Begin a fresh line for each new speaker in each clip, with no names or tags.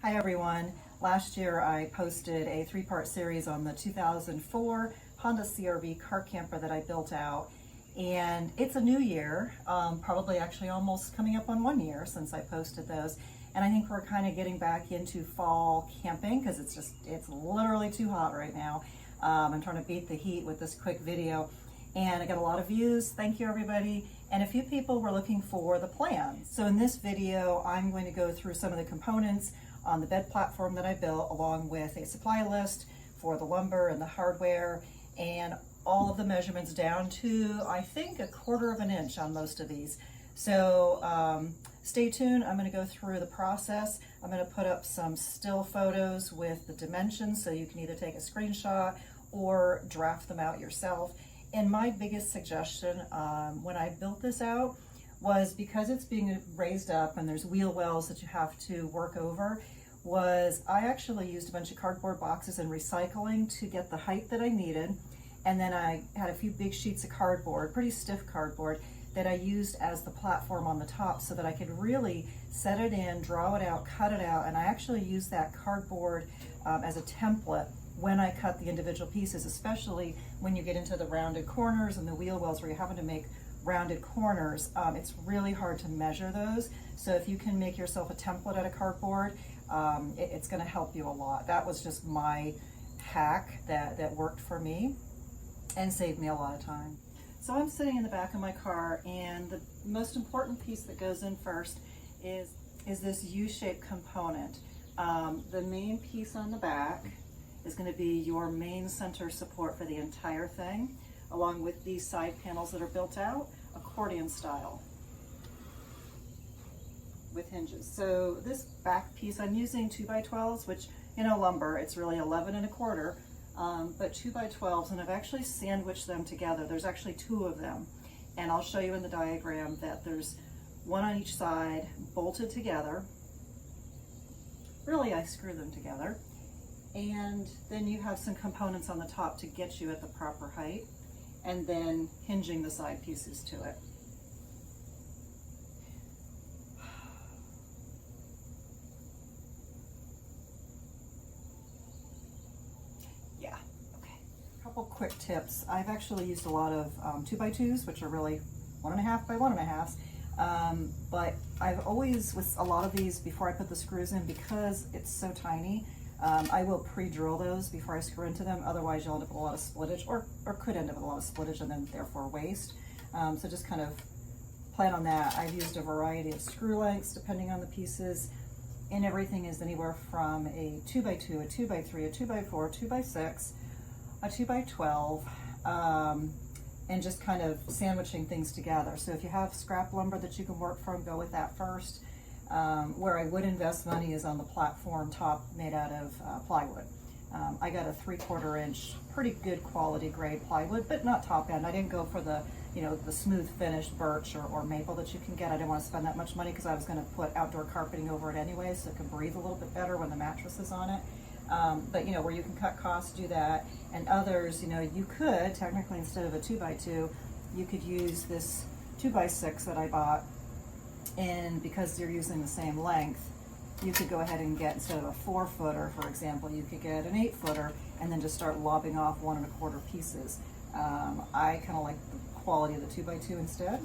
Hi everyone. Last year I posted a three-part series on the 2004 Honda CRV car camper that I built out. And it's a new year, probably actually almost coming up on 1 year since I posted those. And I think we're kind of getting back into fall camping because it's literally too hot right now. I'm trying to beat the heat with this quick video. And I got a lot of views. Thank you everybody. And a few people were looking for the plan. So in this video, I'm going to go through some of the components on the bed platform that I built, along with a supply list for the lumber and the hardware, and all of the measurements down to, I think, 1/4 of an inch on most of these. So stay tuned. I'm going to go through the process. I'm going to put up some still photos with the dimensions so you can either take a screenshot or draft them out yourself. And my biggest suggestion when I built this out was, because it's being raised up and there's wheel wells that you have to work over, was I actually used a bunch of cardboard boxes and recycling to get the height that I needed. And then I had a few big sheets of cardboard, pretty stiff cardboard, that I used as the platform on the top so that I could really set it in, draw it out, cut it out. And I actually used that cardboard as a template when I cut the individual pieces, especially when you get into the rounded corners and the wheel wells where you're having to make rounded corners. It's really hard to measure those. So if you can make yourself a template out of cardboard, it's going to help you a lot. That was just my hack that worked for me and saved me a lot of time. So I'm sitting in the back of my car, and the most important piece that goes in first is this U-shaped component. The main piece on the back is going to be your main center support for the entire thing, along with these side panels that are built out accordion style with hinges. So this back piece, I'm using 2x12s, which, you know, lumber, it's really 11 1/4, but 2x12s, and I've actually sandwiched them together. There's actually 2 of them, and I'll show you in the diagram that there's one on each side bolted together. Really, I screw them together. And then you have some components on the top to get you at the proper height, and then hinging the side pieces to it. Yeah, okay. A couple quick tips. I've actually used a lot of 2x2s, which are really 1.5 by 1.5. But I've always, with a lot of these, before I put the screws in, because it's so tiny, I will pre-drill those before I screw into them. Otherwise you'll end up with a lot of splittage, or could end up with a lot of splittage and then therefore waste. So just kind of plan on that. I've used a variety of screw lengths depending on the pieces, and everything is anywhere from a 2x2, a 2x3, a 2x4, a 2x6, a 2x12, and just kind of sandwiching things together. So if you have scrap lumber that you can work from, go with that first. Where I would invest money is on the platform top made out of plywood. I got a 3/4 inch, pretty good quality grade plywood, but not top end. I didn't go for the, you know, the smooth finished birch or maple that you can get. I didn't want to spend that much money because I was going to put outdoor carpeting over it anyway, so it can breathe a little bit better when the mattress is on it. But you know, where you can cut costs, do that. And others, you know, you could technically, instead of a 2x2, you could use this 2x6 that I bought. And because you're using the same length, you could go ahead and get, instead of a 4-footer, for example, you could get an 8-footer and then just start lobbing off 1 1/4 pieces. I kind of like the quality of the 2x2 instead.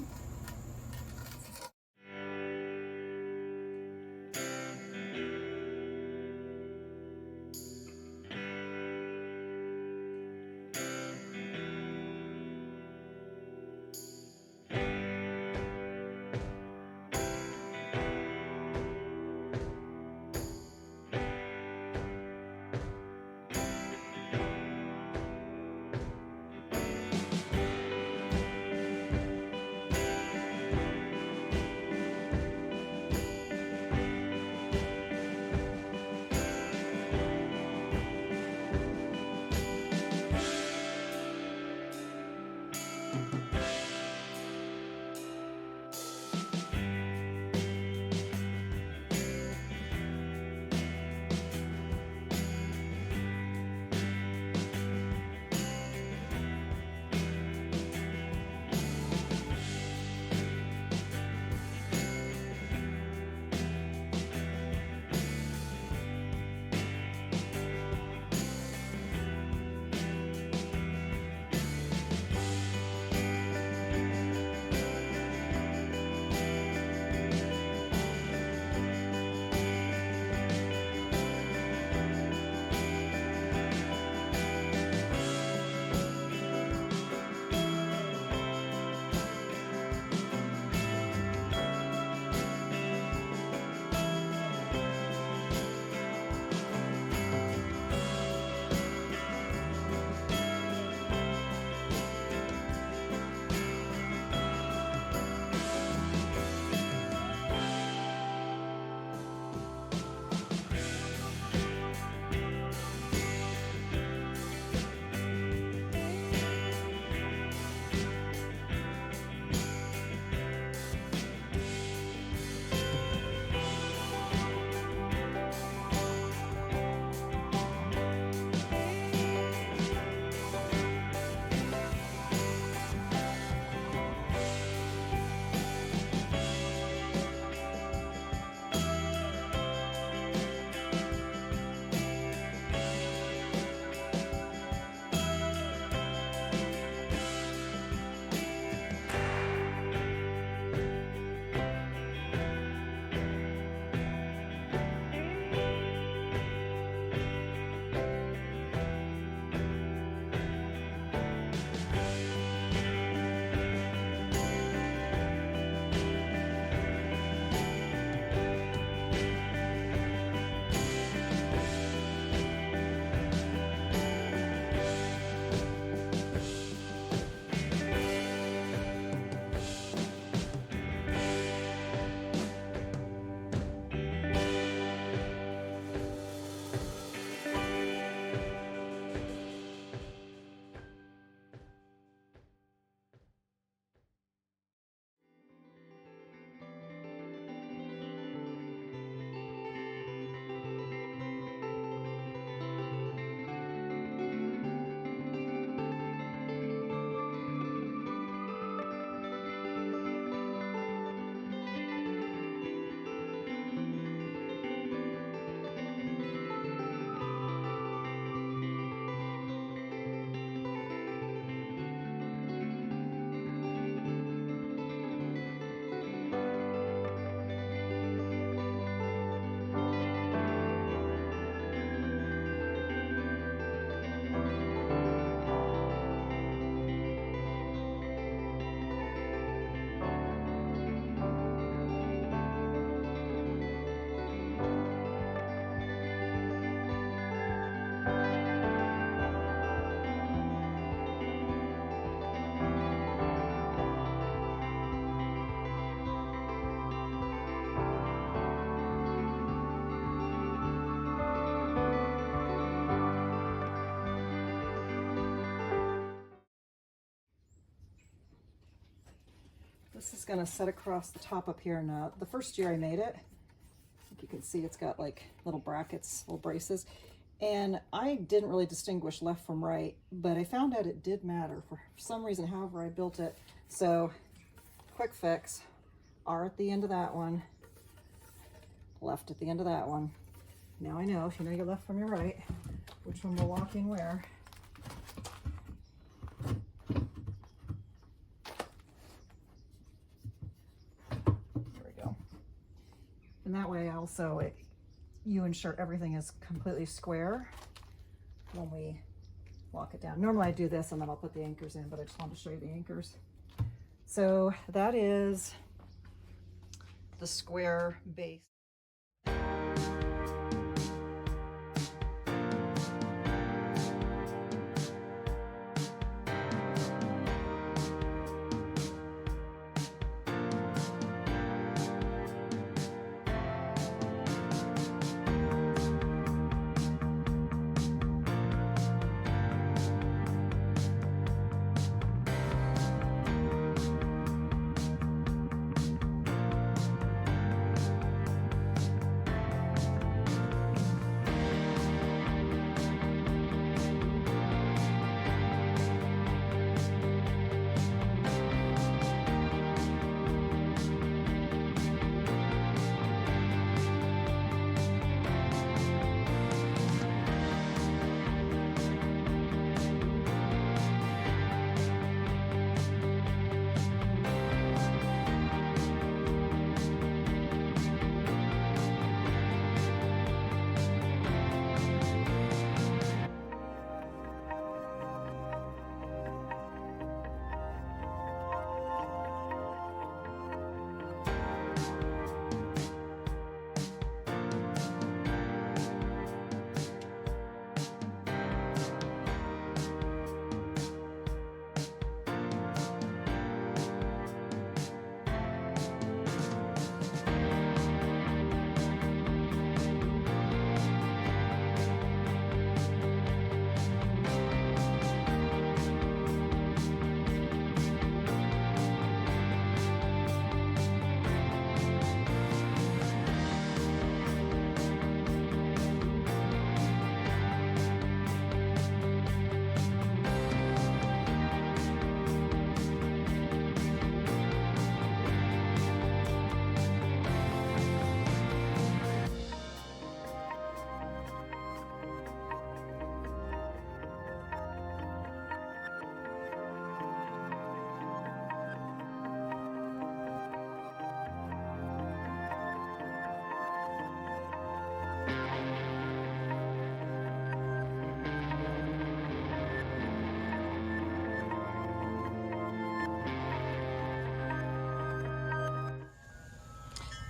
This is gonna set across the top up here. And the first year I made it, I think you can see it's got like little brackets, little braces. And I didn't really distinguish left from right, but I found out it did matter for some reason, however I built it. So quick fix, R at the end of that one, left at the end of that one. Now I know, if you know your left from your right, which one will walk in where. There we go. And that way also you ensure everything is completely square when we lock it down. Normally I do this and then I'll put the anchors in, but I just wanted to show you the anchors. So that is the square base.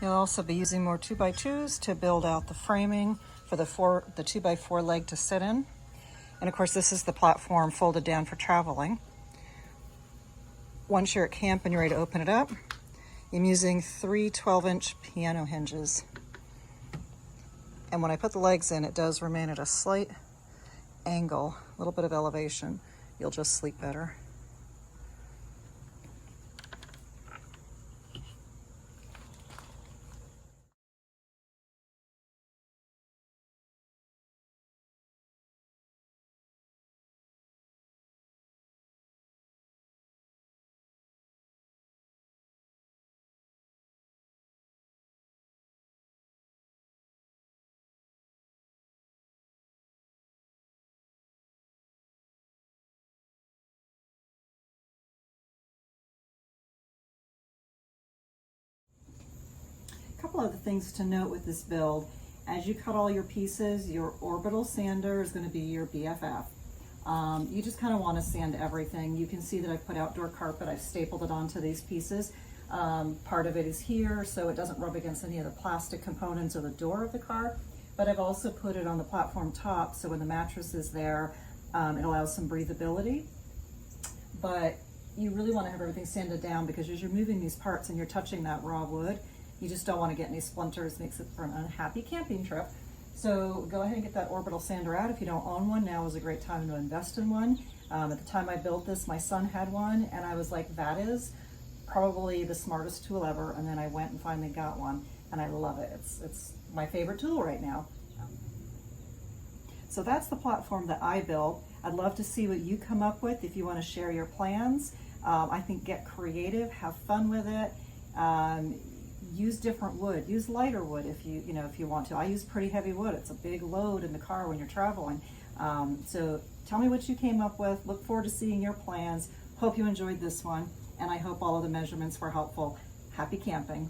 You'll also be using more 2x2s to build out the framing for the 2x4 leg to sit in. And of course, this is the platform folded down for traveling. Once you're at camp and you're ready to open it up, I'm using 3 12-inch piano hinges. And when I put the legs in, it does remain at a slight angle, a little bit of elevation. You'll just sleep better. Couple other things to note with this build. As you cut all your pieces, your orbital sander is going to be your BFF. You just kind of want to sand everything. You can see that I've put outdoor carpet. I've stapled it onto these pieces. Part of it is here so it doesn't rub against any of the plastic components or the door of the car, but I've also put it on the platform top so when the mattress is there, it allows some breathability. But you really want to have everything sanded down because as you're moving these parts and you're touching that raw wood, you just don't want to get any splinters. Makes it for an unhappy camping trip. So go ahead and get that orbital sander out. If you don't own one, now is a great time to invest in one. At the time I built this, my son had one, and I was like, that is probably the smartest tool ever, and then I went and finally got one, and I love it. It's my favorite tool right now. So that's the platform that I built. I'd love to see what you come up with if you want to share your plans. I think get creative, have fun with it. Use different wood. Use lighter wood if you want to. I use pretty heavy wood. It's a big load in the car when you're traveling. So tell me what you came up with. Look forward to seeing your plans. Hope you enjoyed this one, and I hope all of the measurements were helpful. Happy camping.